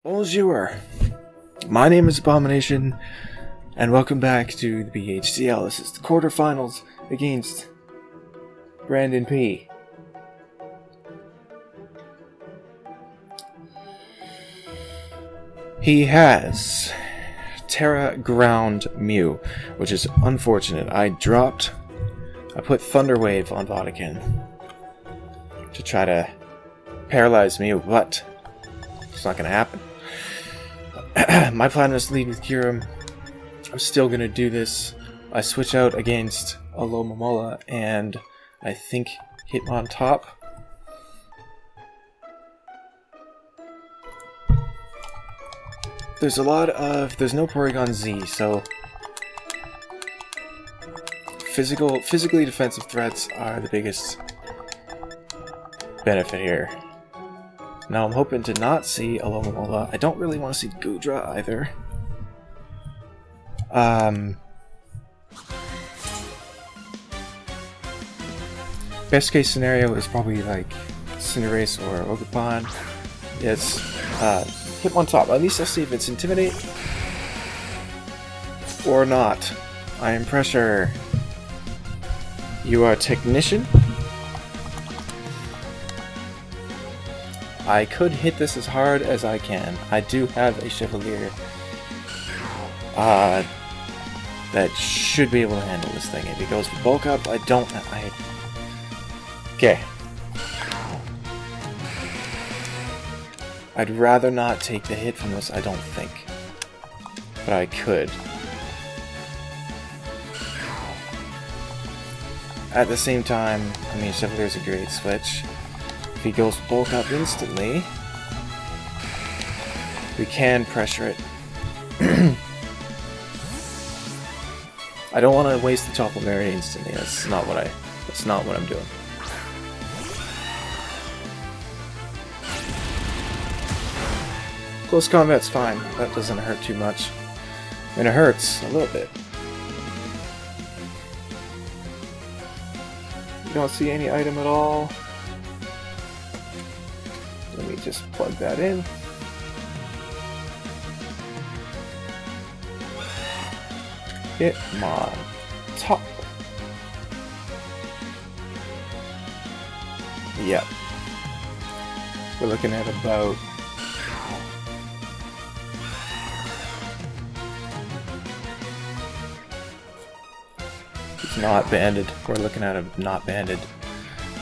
Bonjour, my name is Abomination, and welcome back to the BHDL. This is the quarterfinals against Brandon P. He has Terra Ground Mew, which is unfortunate. I put Thunder Wave on Vatican to try to paralyze Mew, but it's not going to happen. My plan was to lead with Kyurem. I'm still going to do this. I switch out against Alomomola and I think hit on top. There's no Porygon Z, so physically defensive threats are the biggest benefit here. Now I'm hoping to not see Alomomola. I don't really want to see Goodra either. Best case scenario is probably like Cinderace or Ogerpon. Yes, hit one top. At least I'll see if it's Intimidate or not. I am Pressure. You are Technician. I could hit this as hard as I can. I do have a Chevalier that should be able to handle this thing. If it goes for bulk up, okay. I'd rather not take the hit from this, I don't think. But I could. At the same time, I mean, Chevalier's a great switch. If he goes bulk up instantly, we can pressure it. I don't want to waste the Chople Berry instantly. That's not what I'm doing. Close combat's fine. That doesn't hurt too much. And it hurts a little bit. You don't see any item at all. Let me just plug that in. Hit my top. Yep. We're looking at about it's not banded. We're looking at a not banded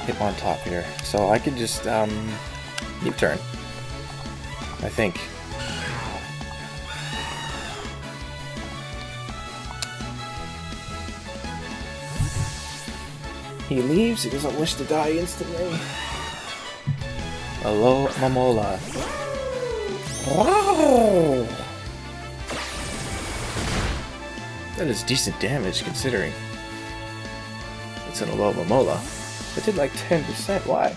hit on top here. So I could just U-turn, I think. He leaves, he doesn't wish to die instantly. Alomomola. Wow! That is decent damage considering it's an Alomomola. It did like 10%, why?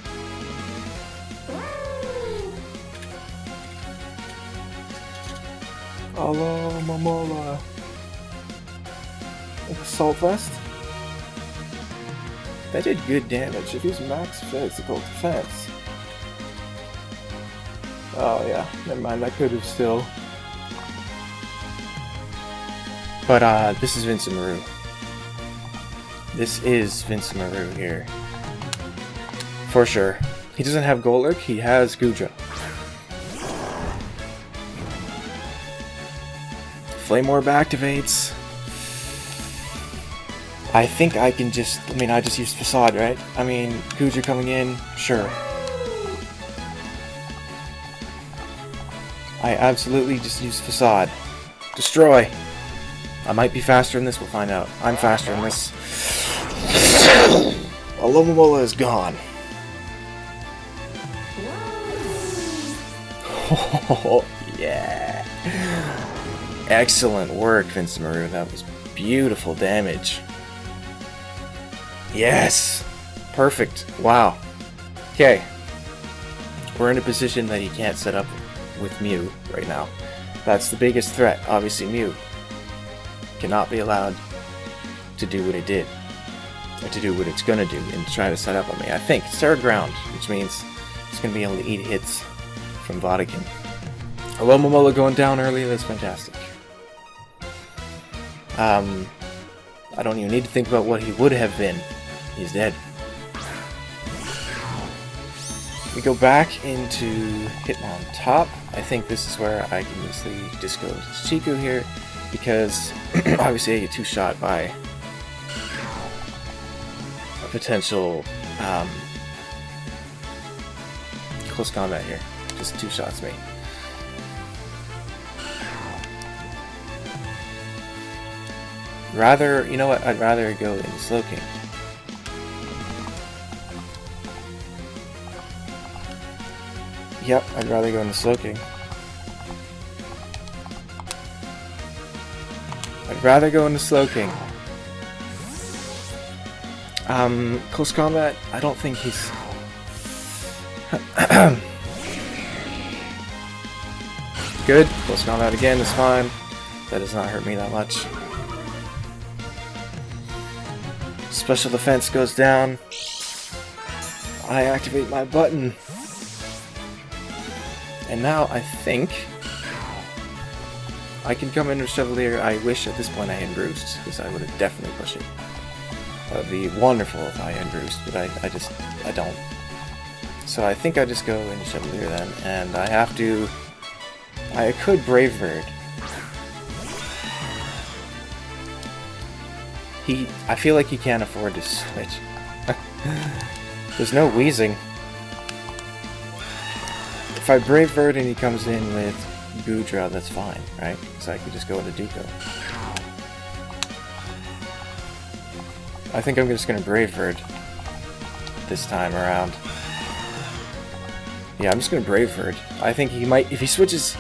Alomomola. Assault Vest? That did good damage. If he's max physical defense. Oh yeah, never mind, I could have still. But this is Vincemaru. This is Vincemaru here. For sure. He doesn't have Golurk, he has Goodra. Flame Orb activates. I think I can just... I just used Facade, right? Goodra coming in, sure. I absolutely just used Facade. Destroy! I might be faster in this, we'll find out. I'm faster in this. Alomomola is gone. Oh, yeah. Excellent work, Vincemaru. That was beautiful damage. Yes! Perfect. Wow. Okay. We're in a position that he can't set up with Mew right now. That's the biggest threat. Obviously, Mew cannot be allowed to do what it did. Or to do what it's gonna do and try to set up on me. I think it's Terra Ground, which means it's gonna be able to eat hits from Vatican. Hello, Momola going down early. That's fantastic. I don't even need to think about what he would have been. He's dead. We go back into Hitmon top. I think this is where I can easily just go to Chiku here, because obviously I get two-shot by a potential close combat here. Just two shots me. Rather, you know what? I'd rather go into Slowking. Yep, I'd rather go into Slowking. I'd rather go into Slowking. Close combat, I don't think he's... Good. Close combat again is fine. That does not hurt me that much. Special defense goes down. I activate my button. And now I think I can come in with Chevalier. I wish at this point I had Bruised, because I would have definitely pushed it. That would be wonderful if I had Bruised, but I don't. So I think I just go into Chevalier then, and I could Brave Bird. I feel like he can't afford to switch. There's no wheezing. If I Brave Bird and he comes in with Goodra, that's fine, right? Because I could just go into Duko. I think I'm just going to Brave Bird this time around. Yeah, I'm just going to Brave Bird. I think he might, if he switches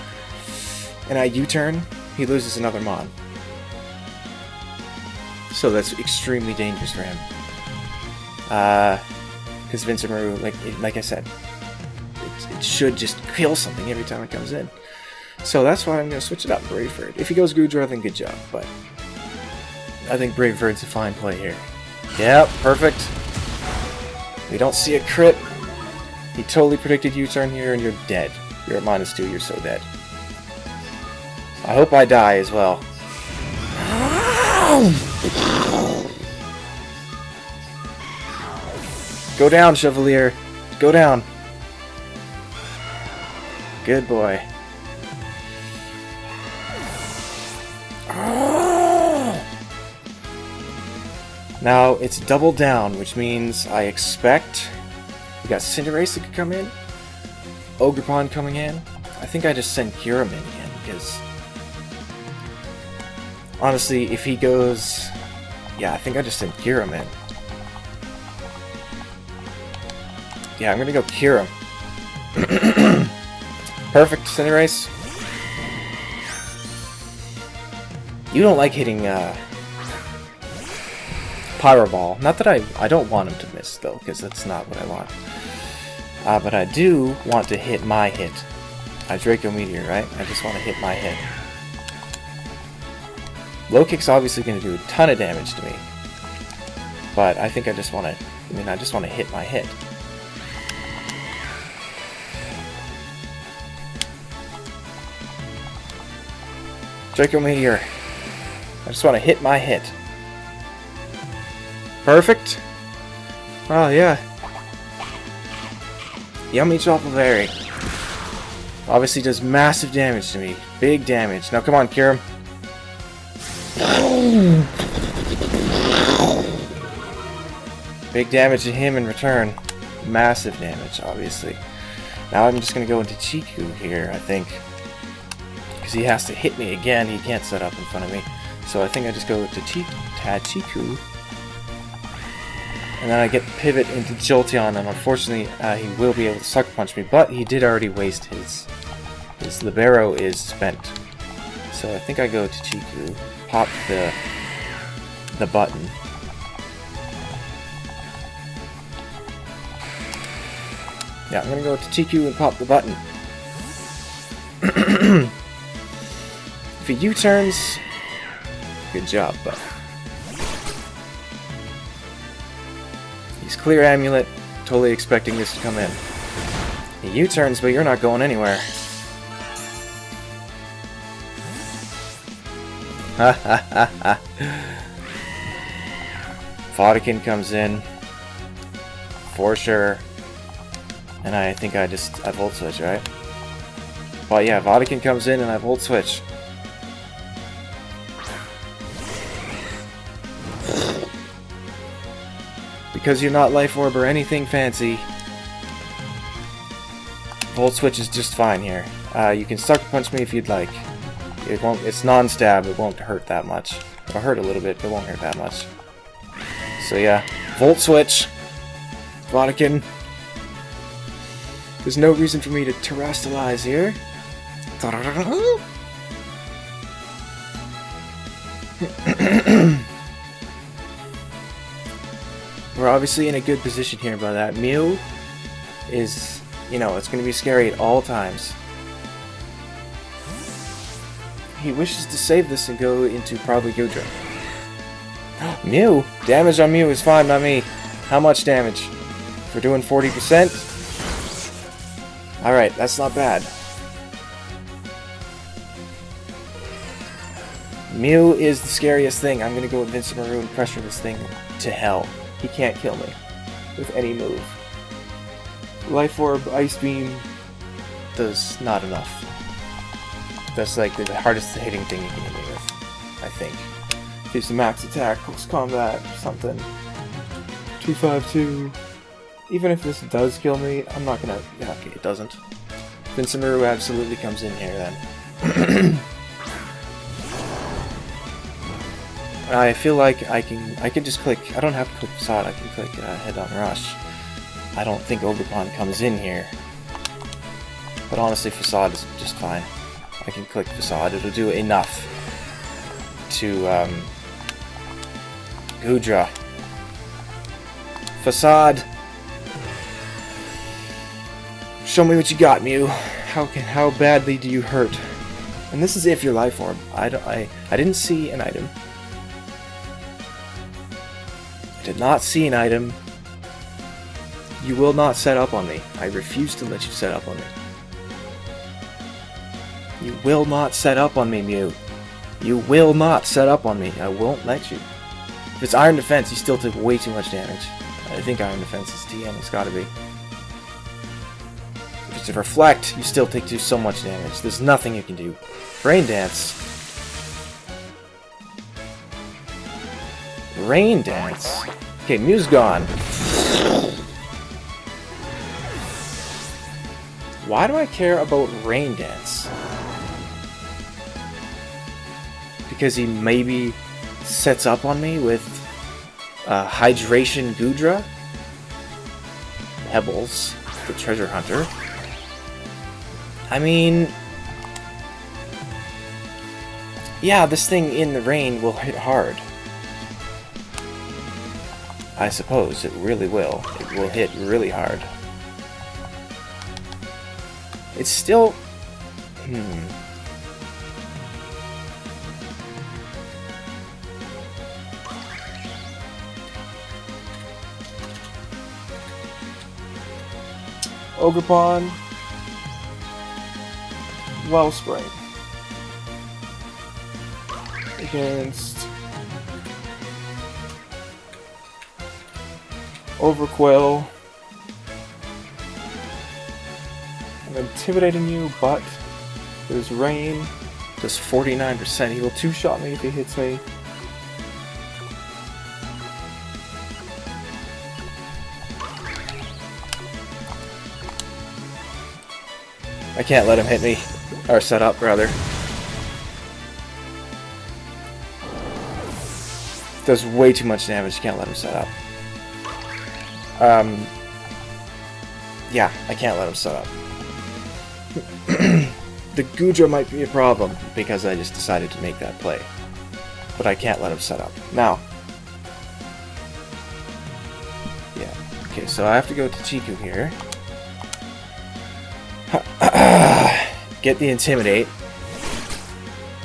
and I U-turn, he loses another Mon. So that's extremely dangerous for him. Because Vincent, like I said, it should just kill something every time it comes in. So that's why I'm going to switch it up, Brave Bird. If he goes Goodra, then good job, but I think Brave Bird's a fine play here. Yep, perfect. We don't see a crit. He totally predicted U-turn here, and you're dead. You're at -2, you're so dead. I hope I die as well. Go down, Chevalier. Go down. Good boy. Now, it's double down, which means I expect we got Cinderace that could come in, Ogerpon coming in. I think I just send Kyurem in again, because honestly, if he goes... Yeah, I think I just send Kyurem in. Yeah, I'm gonna go Kyurem. Perfect, Cinderace. You don't like hitting, Pyro Ball. Not that I don't want him to miss, though, because that's not what I want. But I do want to hit my hit. Draco Meteor, right? I just want to hit my hit. Low Kick's obviously going to do a ton of damage to me. But I think I just want to... I just want to hit my hit. Draco Meteor. I just want to hit my hit. Perfect. Oh, yeah. Yummy Chocolate Berry. Obviously does massive damage to me. Big damage. Now come on, Kyurem. Big damage to him in return. Massive damage, obviously. Now I'm just going to go into Chiku here, I think. Because he has to hit me again. He can't set up in front of me. So I think I just go to Chiku. And then I get Pivot into Jolteon, and unfortunately he will be able to Sucker Punch me, but he did already waste his Libero is spent. So I think I go to Chiku, pop the button. Yeah, I'm gonna go to Chiku and pop the button. If he U-turns, good job, but he's Clear Amulet, totally expecting this to come in. He U-turns, but you're not going anywhere. Vodkin comes in. For sure. And I think I Volt Switch, right? But yeah, Vodkin comes in and I Volt Switch. Because you're not Life Orb or anything fancy, Volt Switch is just fine here. You can Sucker Punch me if you'd like. It won't. It's non-stab. It won't hurt that much. It'll hurt a little bit, but it won't hurt that much. So yeah, Volt Switch. Vodkin. There's no reason for me to terrestrialize here. We're obviously in a good position here by that. Mew is, you know, it's going to be scary at all times. He wishes to save this and go into probably Gudra. Mew? Damage on Mew is fine, not me. How much damage? We're doing 40%? Alright, that's not bad. Mew is the scariest thing. I'm going to go with Vincent Maru and pressure this thing to hell. He can't kill me with any move. Life Orb, Ice Beam does not enough. That's like the hardest hitting thing you can hit me with, I think. Gives the max attack, close combat, something. 252. Even if this does kill me, I'm not gonna. Yeah, okay, it doesn't. Vincent Maru absolutely comes in here then. I feel like I can just click. I don't have to click Facade. I can click Head on Rush. I don't think Ogerpon comes in here, but honestly, Facade is just fine. I can click Facade. It'll do enough to Gudra. Facade. Show me what you got, Mew. How badly do you hurt? And this is if you're Life Orb. I didn't see an item. I did not see an item. You will not set up on me. I refuse to let you set up on me. You will not set up on me, Mew. You will not set up on me. I won't let you. If it's Iron Defense, you still took way too much damage. I think Iron Defense is TM. It's gotta be. If it's a Reflect, you still take so much damage. There's nothing you can do. Rain Dance. Rain Dance. Okay, Mew's gone. Why do I care about Rain Dance? Because he maybe sets up on me with Hydration Gudra? Pebbles, the Treasure Hunter. I mean, yeah, this thing in the rain will hit hard. I suppose it really will. It will hit really hard. It's still... Ogerpon, Wellspring against Overquill. I'm intimidating you, but there's rain. Does 49%. He will two-shot me if he hits me. I can't let him hit me. Or set up, rather. Does way too much damage. You can't let him set up. Yeah, I can't let him set up. The Gudra might be a problem because I just decided to make that play. But I can't let him set up. Now. Yeah. Okay, so I have to go to Chiku here. Get the Intimidate.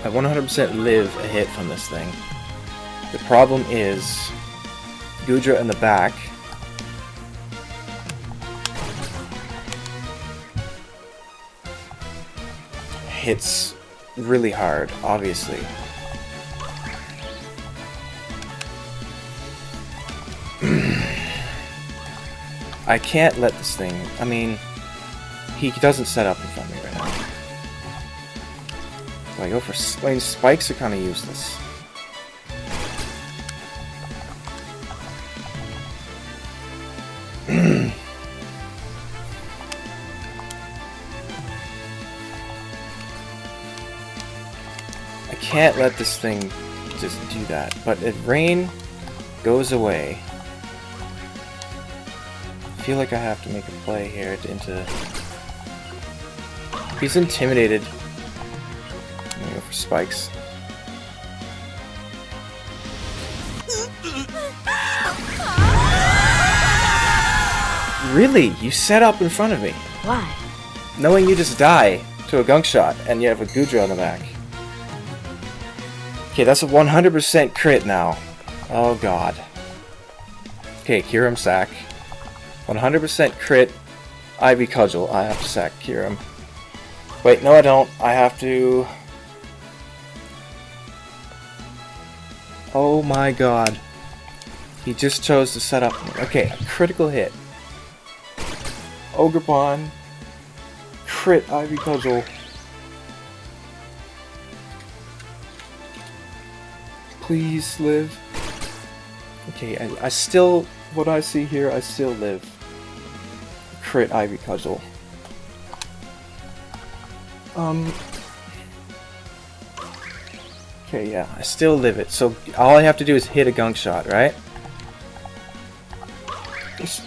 I 100% live a hit from this thing. The problem is Gudra in the back. Hits really hard, obviously. I can't let this thing... I mean, he doesn't set up in front of me right now. Do I go for... I mean, spikes are kind of useless. I can't let this thing just do that. But if rain goes away... I feel like I have to make a play here into... He's intimidated. I'm gonna go for spikes. Really? You set up in front of me. Why? Knowing you just die to a gunk shot and you have a Goodra on the back. Okay, that's a 100% crit now. Oh god. Okay, Kyurem sack. 100% crit. Ivy Cudgel. I have to sack Kyurem. Wait, no I don't. I have to... Oh my god. He just chose to set up... Okay, a critical hit. Ogerpon. Crit Ivy Cudgel. Please live. Okay, I still... What I see here, I still live. Crit Ivy Cudgel. Okay, yeah, I still live it. So all I have to do is hit a gunk shot, right? It's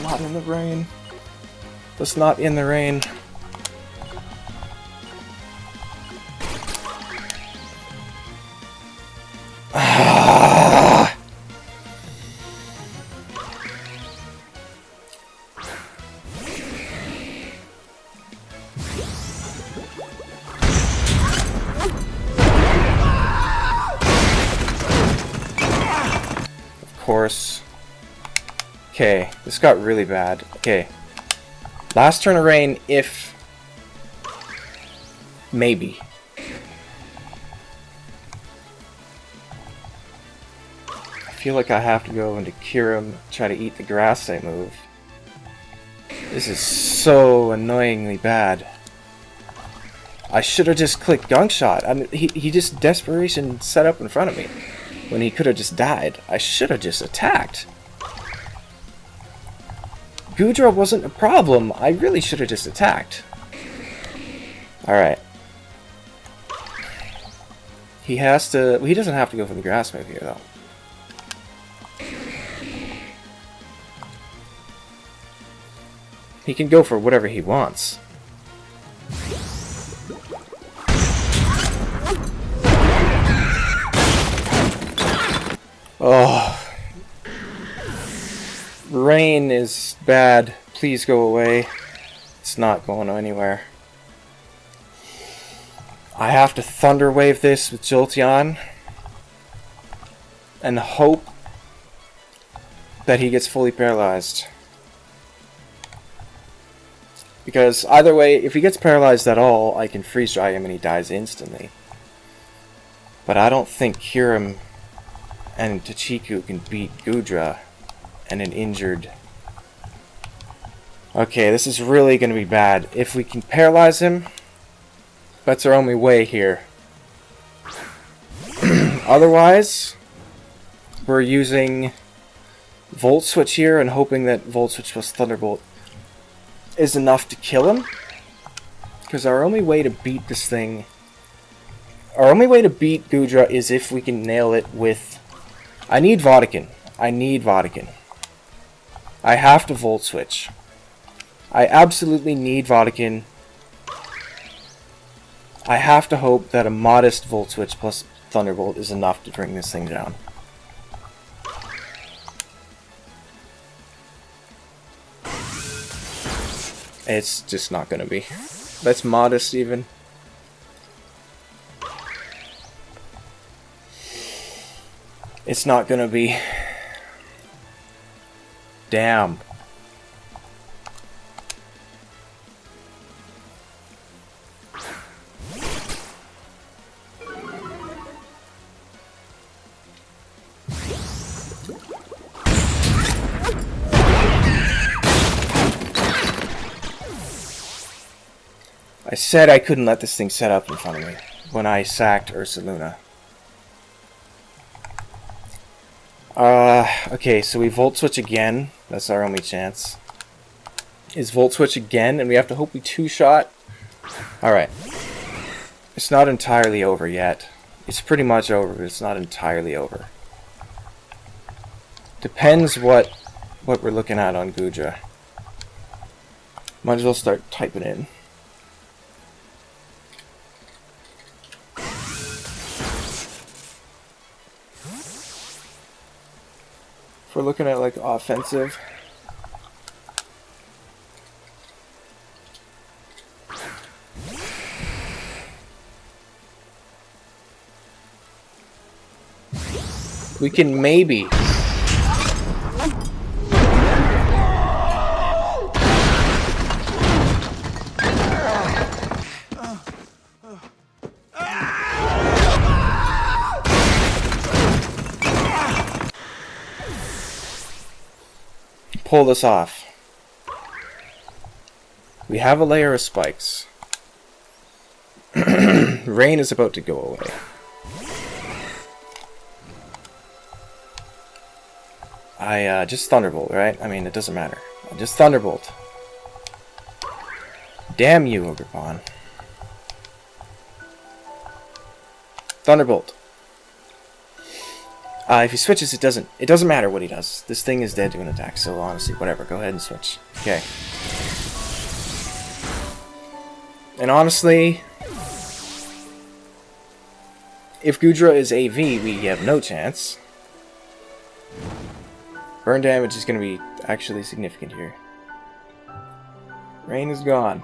not in the rain. It's not in the rain. Course. Okay, this got really bad. Okay. Last turn of rain, if... Maybe. I feel like I have to go into Kyurem, try to eat the grass type move. This is so annoyingly bad. I should have just clicked Gunk Shot. I mean, he just desperation set up in front of me. When he could have just died. I should have just attacked. Goodra wasn't a problem. I really should have just attacked. Alright. He has to... He doesn't have to go for the grass move here, though. He can go for whatever he wants. Oh. Rain is bad. Please go away. It's not going anywhere. I have to Thunder Wave this with Jolteon and hope that he gets fully paralyzed. Because either way, if he gets paralyzed at all, I can freeze dry him and he dies instantly. But I don't think Kyurem and Tachiku can beat Goodra and an injured... Okay, this is really going to be bad. If we can paralyze him, that's our only way here. Otherwise, we're using Volt Switch here and hoping that Volt Switch plus Thunderbolt is enough to kill him. Because our only way to beat this thing... Our only way to beat Goodra is if we can nail it with... I need Vodkin. I need Vodkin. I have to Volt Switch. I absolutely need Vodkin. I have to hope that a modest Volt Switch plus Thunderbolt is enough to bring this thing down. It's just not gonna be. That's modest even. It's not gonna be. Damn. I said I couldn't let this thing set up in front of me when I sacked Ursaluna. Okay, so we Volt Switch again. That's our only chance. Is Volt Switch again, and we have to hope we two-shot. Alright. It's not entirely over yet. It's pretty much over, but it's not entirely over. Depends what we're looking at on Gudra. Might as well start typing in. If we're looking at like offensive, we can maybe pull this off. We have a layer of spikes. Rain is about to go away. I just Thunderbolt, right? I mean, it doesn't matter. I just Thunderbolt. Damn you, Ogrepon. Thunderbolt. If he switches, it doesn't matter what he does. This thing is dead to an attack, so honestly, whatever. Go ahead and switch. Okay. And honestly, if Gudra is AV, we have no chance. Burn damage is going to be actually significant here. Rain is gone.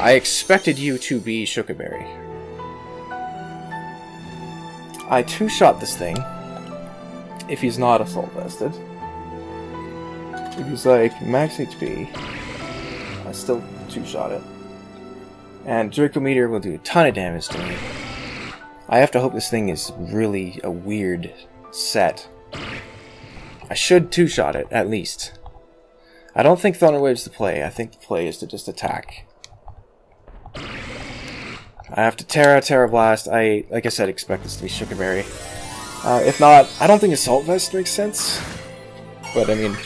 I expected you to be Shukaberry. I two-shot this thing. If he's not assault vested. If he's like max HP, I still two-shot it. And Draco Meteor will do a ton of damage to me. I have to hope this thing is really a weird set. I should two-shot it, at least. I don't think Thunder Wave's the play. I think the play is to just attack. I have to Terra Blast. Like I said, expect this to be Shukaberry. If not, I don't think Assault Vest makes sense. But, I mean,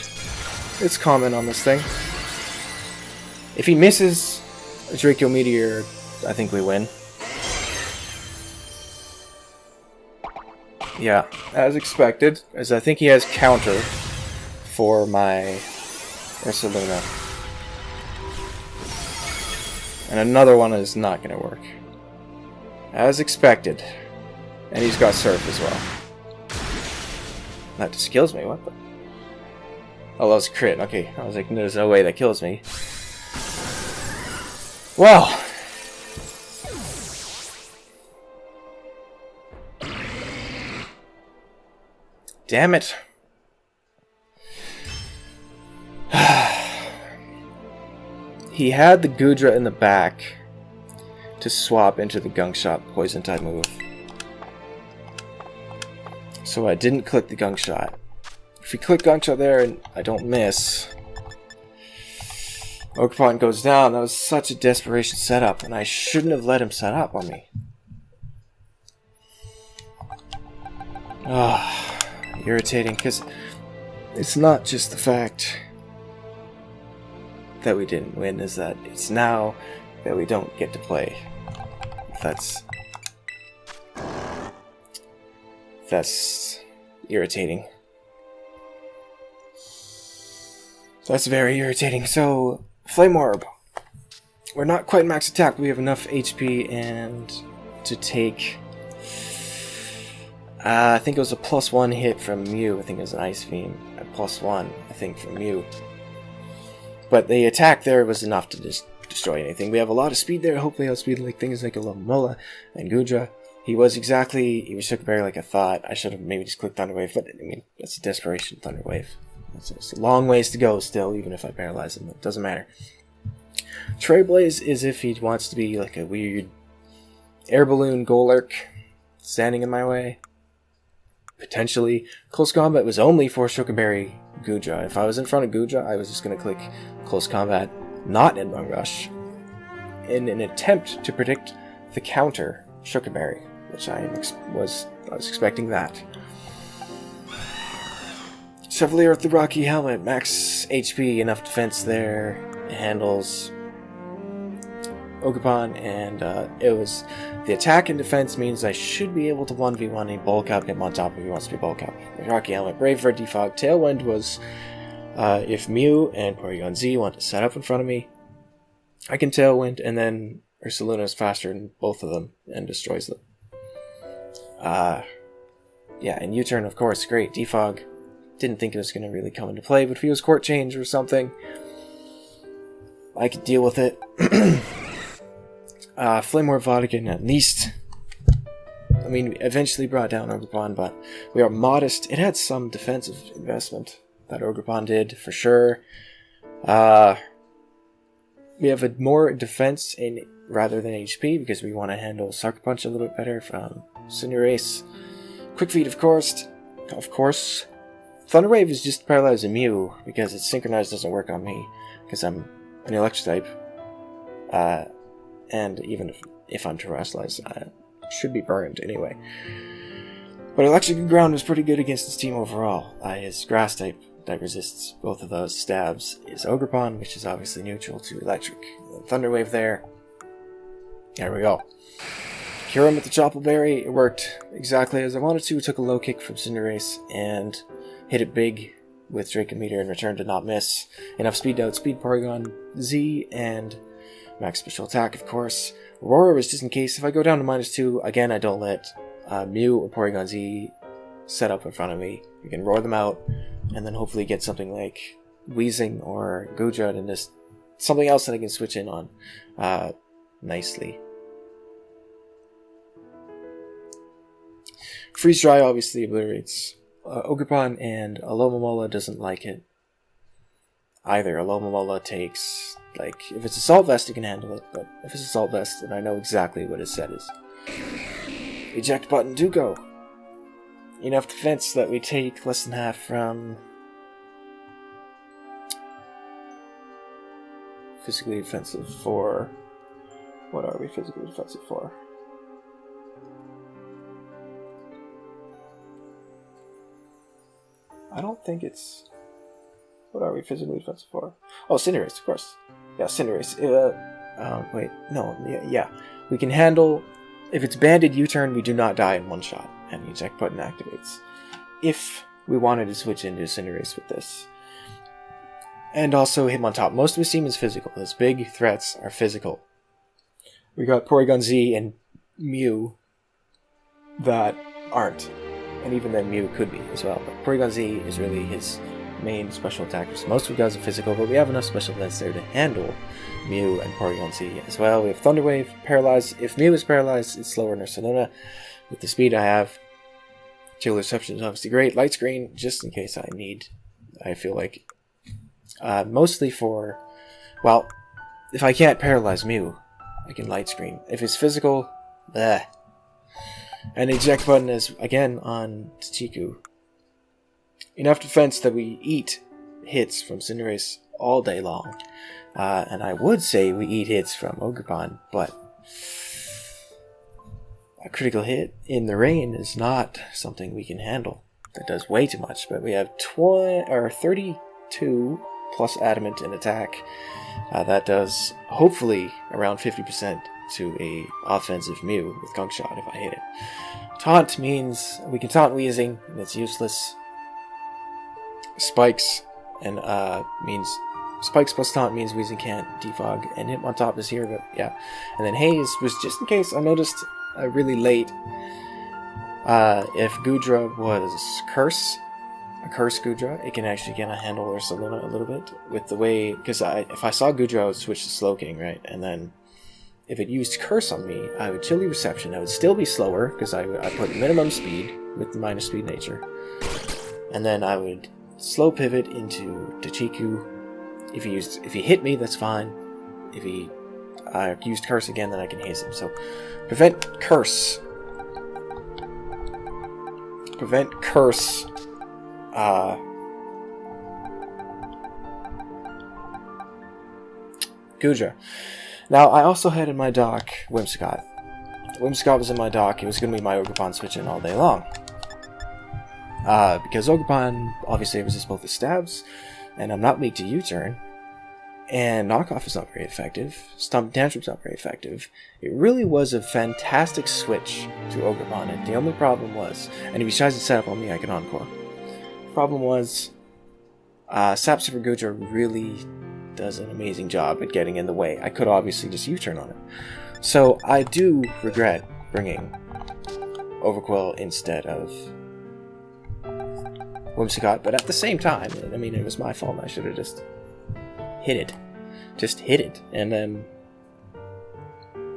it's common on this thing. If he misses a Draco Meteor, I think we win. Yeah, as expected, as I think he has counter for my Ursaluna. And another one is not going to work. As expected. And he's got Surf as well. That just kills me, what the? Oh, that was a crit, okay. I was like, there's no way that kills me. Well. Damn it. He had the Gudra in the back to swap into the Gunk Shot poison type move. So I didn't click the Gunk Shot. If you click Gunk Shot there and I don't miss, Ogerpon goes down. That was such a desperation setup, and I shouldn't have let him set up on me. Ah, irritating, because it's not just the fact that we didn't win, is that it's now that we don't get to play. That's irritating. That's very irritating. So, Flame Orb. We're not quite max attack, but we have enough HP and to take... I think it was a +1 hit from Mew. I think it was an Ice Beam. A +1, I think, from Mew. But the attack there was enough to just destroy anything. We have a lot of speed there. Hopefully I'll speed like things like a Lomola and Gudra. He was Shukaberry like I thought. I should have maybe just clicked Thunder Wave, but I mean, that's a desperation Thunder Wave. It's a long ways to go still, even if I paralyze him. It doesn't matter. Trailblaze is if he wants to be like a weird air balloon Golurk standing in my way. Potentially. Close Combat was only for Shukaberry Gudra. If I was in front of Gudra, I was just going to click Close Combat, not Endbone Rush, in an attempt to predict the counter Shookaberry, which I was expecting that. Chevalier with the Rocky Helmet, max HP, enough defense there. It handles Ogerpon, and it was the attack and defense means I should be able to 1v1 a bulk up him on top if he wants to be bulk up. Rocky Helmet, Brave for Defog. Tailwind was if Mew and Porygon Z want to set up in front of me, I can Tailwind, and then Ursaluna is faster than both of them and destroys them. Yeah, and U-turn, of course, great. Defog, didn't think it was going to really come into play, but if he was Court Change or something, I could deal with it. Flame Orb Vodkin, at least. I mean, eventually brought down Ogerpon, but we are modest. It had some defensive investment that Ogerpon did, for sure. We have a more defense in rather than HP, because we want to handle Sucker Punch a little bit better from Cinderace. Quick Feet, of course. Thunder Wave is just paralyzing Mew, because its Synchronized doesn't work on me, because I'm an Electric type. And even if I'm Terrestrialized, I should be burned anyway. But Electric and Ground was pretty good against this team overall. His Grass type that resists both of those stabs is Ogerpon, which is obviously neutral to Electric. Thunder Wave there. There we go. Cure him with the Chople Berry. It worked exactly as I wanted to. Took a low kick from Cinderace and hit it big with Dracometer and returned to not miss. Enough speed to outspeed Porygon Z and max special attack, of course. Aurora was just in case. If I go down to -2, again, I don't let Mew or Porygon Z set up in front of me. We can roar them out and then hopefully get something like Weezing or Gudra and just something else that I can switch in on nicely. Freeze Dry obviously obliterates Ogerpon, and Alomomola doesn't like it either. Alomomola takes, like, if it's Assault Vest, you can handle it, but if it's Assault Vest, then I know exactly what his set is. Eject Button, do go. Enough defense that we take less than half from physically defensive for... What are we physically defensive for? I don't think it's... What are we physically defensive for? Oh, Cinderace, of course. Yeah, Cinderace. Wait, no, yeah. We can handle... If it's banded U-turn, we do not die in one shot, and the eject button activates. If we wanted to switch into Cinderace with this. And also him on top. Most of his team is physical. His big threats are physical. We got Porygon Z and Mew that aren't. And even then Mew could be as well. But Porygon Z is really his main special attackers. Most of the guys are physical, but we have enough special defense there to handle Mew and Porygon Z as well. We have Thunder Wave, Paralyze. If Mew is paralyzed, it's slower than Ursaluna. With the speed I have, Chill Reception is obviously great. Light Screen, just in case I feel like. Mostly for, well, if I can't paralyze Mew, I can Light Screen. If it's physical, bleh. And eject button is, again, on Tchiku. Enough defense that we eat hits from Cinderace all day long. And I would say we eat hits from Ogerpon, but a critical hit in the rain is not something we can handle. That does way too much, but we have 32 plus Adamant in attack. That does, hopefully, around 50% to a offensive Mew with Gunk Shot if I hit it. Taunt means we can taunt Weezing, and it's useless. Spikes and means Spikes plus taunt means Weezing can't defog, and him on top is here, but yeah. And then Haze was just in case. I noticed really late if Gudra was a curse Gudra, it can actually kind of handle Ursaluna a little bit with the way, because if I saw Gudra, I would switch to Slowking, right? And then if it used Curse on me, I would Chilly Reception. I would still be slower, because I put minimum speed with the minus speed nature. And then I would slow pivot into Tchiku. If he hit me, that's fine. If he used Curse again, then I can haze him. So, Prevent Curse. Gudra. Now, I also had in my dock Whimsicott. Whimsicott was in my dock. It was going to be my Ogerpon switching all day long. Because Ogerpon obviously resists both the stabs, and I'm not weak to U-turn, and Knockoff is not very effective, Stomp Tantrum's not very effective. It really was a fantastic switch to Ogerpon, and the only problem was, and if he tries to set up on me, I can Encore. The problem was, Sapsifer Gudra really does an amazing job at getting in the way. I could obviously just U-turn on it. So I do regret bringing Overquill instead of Whimsicott, but at the same time, I mean, it was my fault. I should have just hit it. Just hit it. And then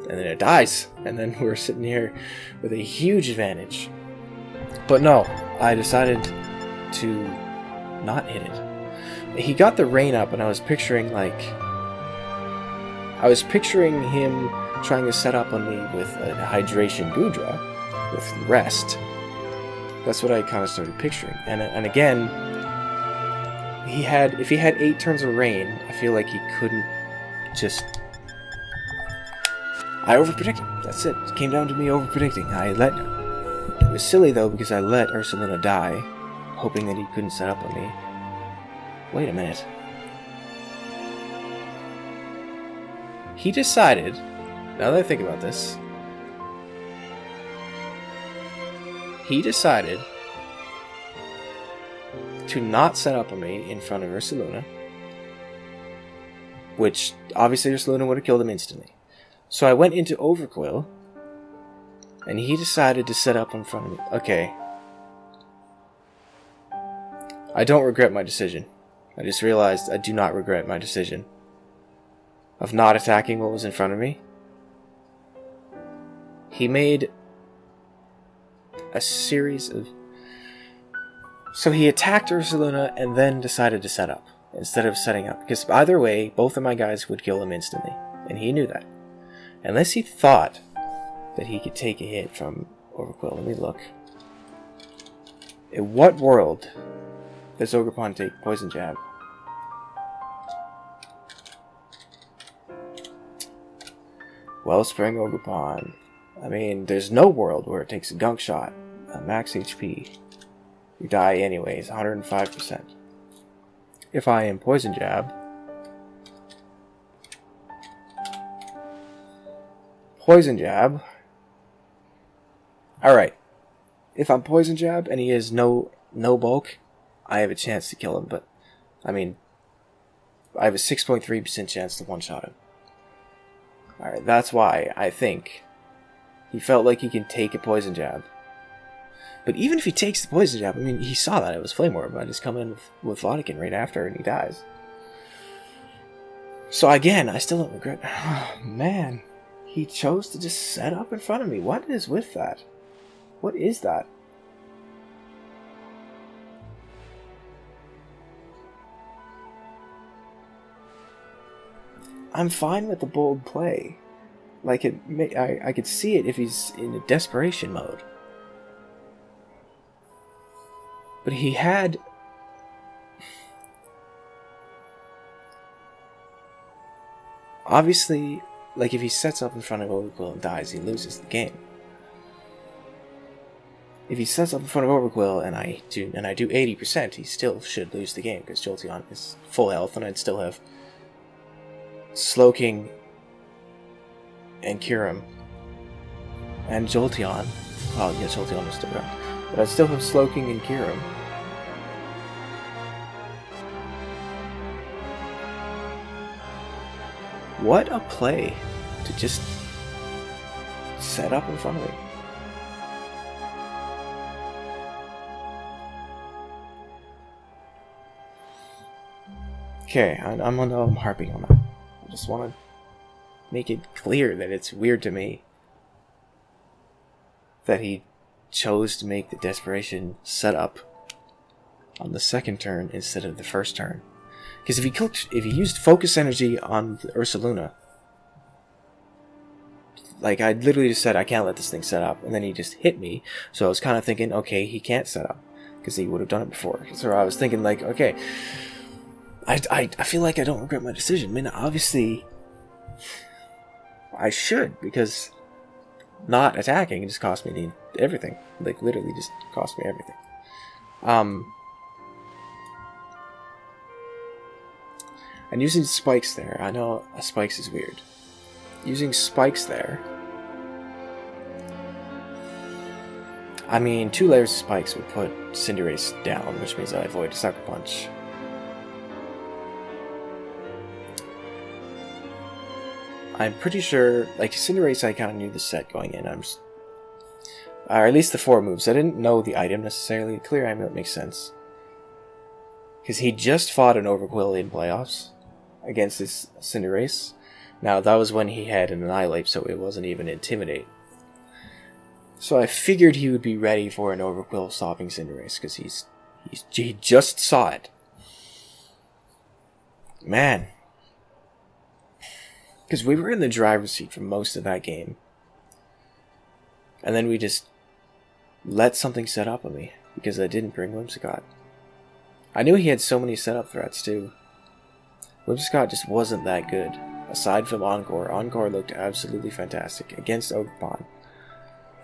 it dies. And then we're sitting here with a huge advantage. But no, I decided to not hit it. He got the rain up, and I was picturing him trying to set up on me with a Hydration Gudra, with rest. That's what I kind of started picturing. And again, if he had 8 turns of rain, I feel like he couldn't just... I overpredicted. That's it. It came down to me overpredicting. It was silly though, because I let Ursaluna die, hoping that he couldn't set up on me. Wait a minute. He decided, now that I think about this, he decided to not set up on me in front of Ursaluna, which obviously Ursaluna would have killed him instantly. So I went into Overquill, and he decided to set up in front of me. Okay. I don't regret my decision. I just realized I do not regret my decision of not attacking what was in front of me. He made a series of... So he attacked Ursaluna and then decided to set up, instead of setting up. Because either way, both of my guys would kill him instantly. And he knew that. Unless he thought that he could take a hit from Overquill. Let me look. In what world does Ogerpon take Poison Jab? Wellspring Ogerpon. I mean, there's no world where it takes a Gunk Shot, a max HP. You die anyways, 105%. If I am Poison Jab, alright. If I'm Poison Jab and he has no bulk, I have a chance to kill him, but I mean, I have a 6.3% chance to one-shot him. Alright, that's why I think he felt like he can take a Poison Jab. But even if he takes the Poison Jab, I mean, he saw that it was Flame Orb. I just come in with Vodkin right after and he dies. So again, I still don't regret... Oh, man. He chose to just set up in front of me. What is with that? What is that? I'm fine with the bold play. Like, I could see it if he's in a desperation mode. But he had... Obviously, like, if he sets up in front of Overquill and dies, he loses the game. If he sets up in front of Overquill and I do 80%, he still should lose the game, because Jolteon is full health and I'd still have Slowking and Kyurem and Jolteon. Oh, yeah, Jolteon is still around. But I still have Slowking and Kyurem. What a play to just set up in front of me. Okay, I'm harping on that. I just want to make it clear that it's weird to me that he chose to make the desperation setup on the second turn instead of the first turn. Because if he used focus energy on Ursaluna, like, I literally just said I can't let this thing set up, and then he just hit me. So I was kind of thinking, okay, he can't set up because he would have done it before. So I was thinking, like, okay, I feel like I don't regret my decision. I mean, obviously, I should, because not attacking just cost me everything. Like, literally just cost me everything. And using spikes there, I know spikes is weird. Using spikes there, I mean, 2 layers of spikes would put Cinderace down, which means I avoid a Sucker Punch. I'm pretty sure, like, Cinderace, I kind of knew the set going in. Or at least the 4 moves. I didn't know the item necessarily. Clear Amulet makes sense. Because he just fought an Overquill in playoffs against this Cinderace. Now, that was when he had an Annihilate, so it wasn't even Intimidate. So I figured he would be ready for an Overquill stopping Cinderace, because he just saw it. Man. Because we were in the driver's seat for most of that game. And then we just let something set up on me, because I didn't bring Whimsicott. I knew he had so many setup threats too. Whimsicott just wasn't that good. Aside from Encore, Encore looked absolutely fantastic against Ogerpon.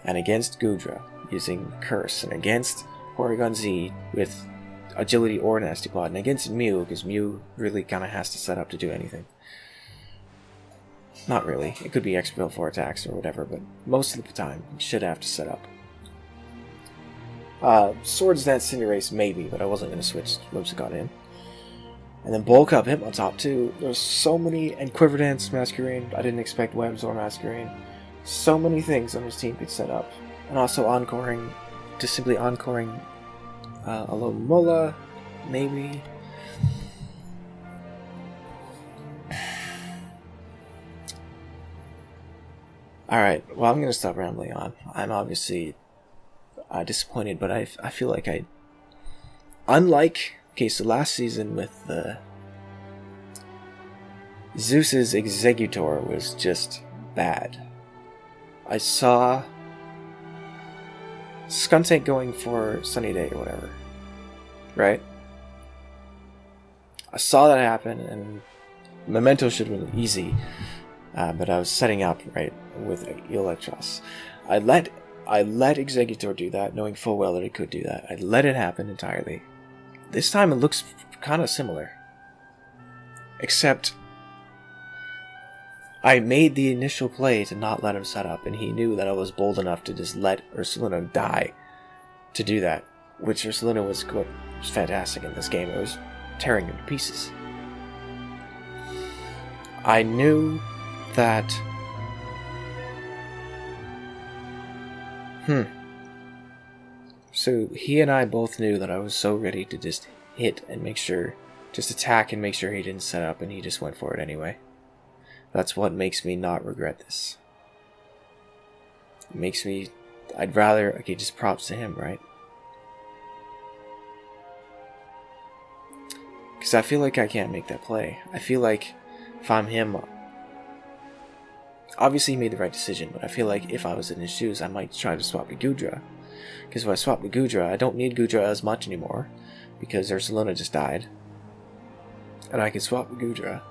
And against Goodra, using Curse, and against Porygon Z with Agility or Nasty Plot, and against Mew, because Mew really kind of has to set up to do anything. Not really. It could be Extra 4 attacks or whatever, but most of the time, you should have to set up. Swords Dance Cinderace, maybe, but I wasn't going to switch Whimsicott in. And then Bulk Up Hitmontop too. There's so many, and Quiver Dance Masquerain. I didn't expect Webs or Masquerain. So many things on his team could set up. And also encoring, just simply encoring Alomola, maybe. Alright, well, I'm going to stop rambling on. I'm obviously disappointed, but I feel like unlike, okay, so last season with the Zeus's Exeggutor was just bad. I saw Skuntank going for Sunny Day or whatever, right? I saw that happen, and Memento should have been easy, but I was setting up, right, with Electros. I let Exeggutor do that, knowing full well that it could do that. I let it happen entirely. This time it looks kind of similar. Except I made the initial play to not let him set up, and he knew that I was bold enough to just let Ursaluna die to do that, which Ursaluna was fantastic in this game. It was tearing him to pieces. I knew that... So he and I both knew that I was so ready to just hit and make sure, just attack and make sure he didn't set up, and he just went for it anyway. That's what makes me not regret this. It makes me... I'd rather... Okay, just props to him, right? Because I feel like I can't make that play. I feel like if I'm him... Obviously he made the right decision, but I feel like if I was in his shoes, I might try to swap to Goodra. Because if I swap to Goodra, I don't need Goodra as much anymore, because Ursaluna just died. And I can swap to Goodra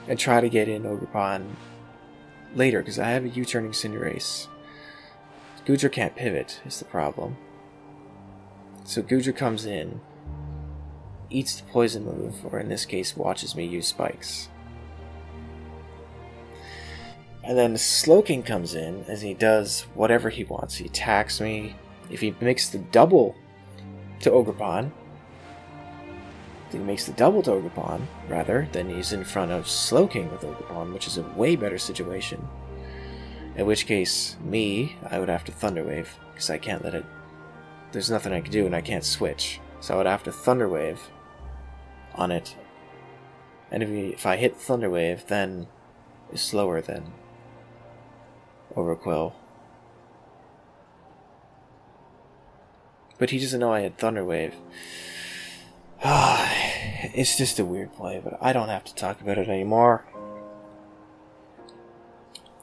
and try to get in Ogerpon later, because I have a U-turning Cinderace. Goodra can't pivot, is the problem. So Goodra comes in, eats the poison move, or in this case, watches me use spikes. And then Slowking comes in as he does whatever he wants. He attacks me. If he makes the double to Ogerpon, then he's in front of Slowking with Ogerpon, which is a way better situation. In which case, I would have to Thunder Wave, because I can't let it... There's nothing I can do, and I can't switch. So I would have to Thunder Wave on it. And if I hit Thunder Wave, then it's slower than Overquill. But he doesn't know I had Thunder Wave. It's just a weird play, but I don't have to talk about it anymore.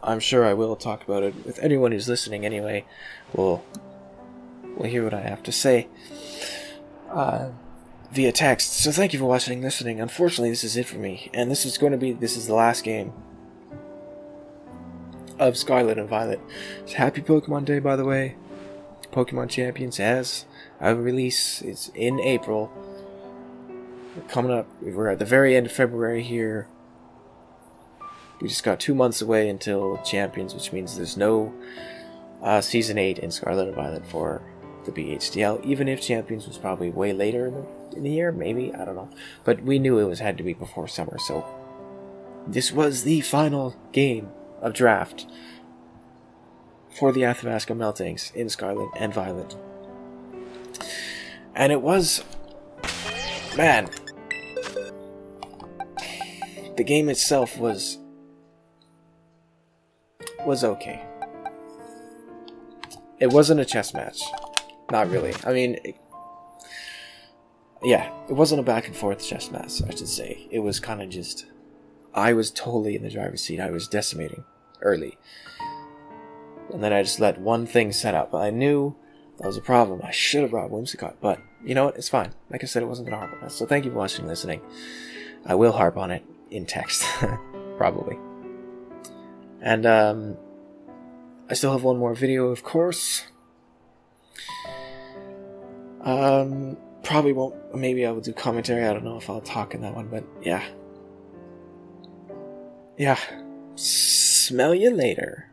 I'm sure I will talk about it with anyone who's listening anyway. Will hear what I have to say via text. So thank you for watching and listening. Unfortunately, this is it for me, and this is the last game of Scarlet and Violet. It's Happy Pokemon Day, by the way. Pokemon Champions has a release. It's in April. Coming up, we're at the very end of February here. We just got 2 months away until Champions, which means there's no Season 8 in Scarlet and Violet for the BHDL, even if Champions was probably way later in the year, maybe, I don't know. But we knew it had to be before summer, so this was the final game of Draft for the Athabasca Meltings in Scarlet and Violet. And it was... man... the game itself was okay. It wasn't a chess match. Not really. I mean, it wasn't a back and forth chess match, I should say. It was kind of just... I was totally in the driver's seat. I was decimating early. And then I just let one thing set up. I knew that was a problem. I should have brought Whimsicott, but you know what? It's fine. Like I said, it wasn't going to harp on that. So thank you for watching and listening. I will harp on it in text. Probably. And I still have one more video, of course. Probably won't. Maybe I will do commentary. I don't know if I'll talk in that one, but yeah. Smell you later.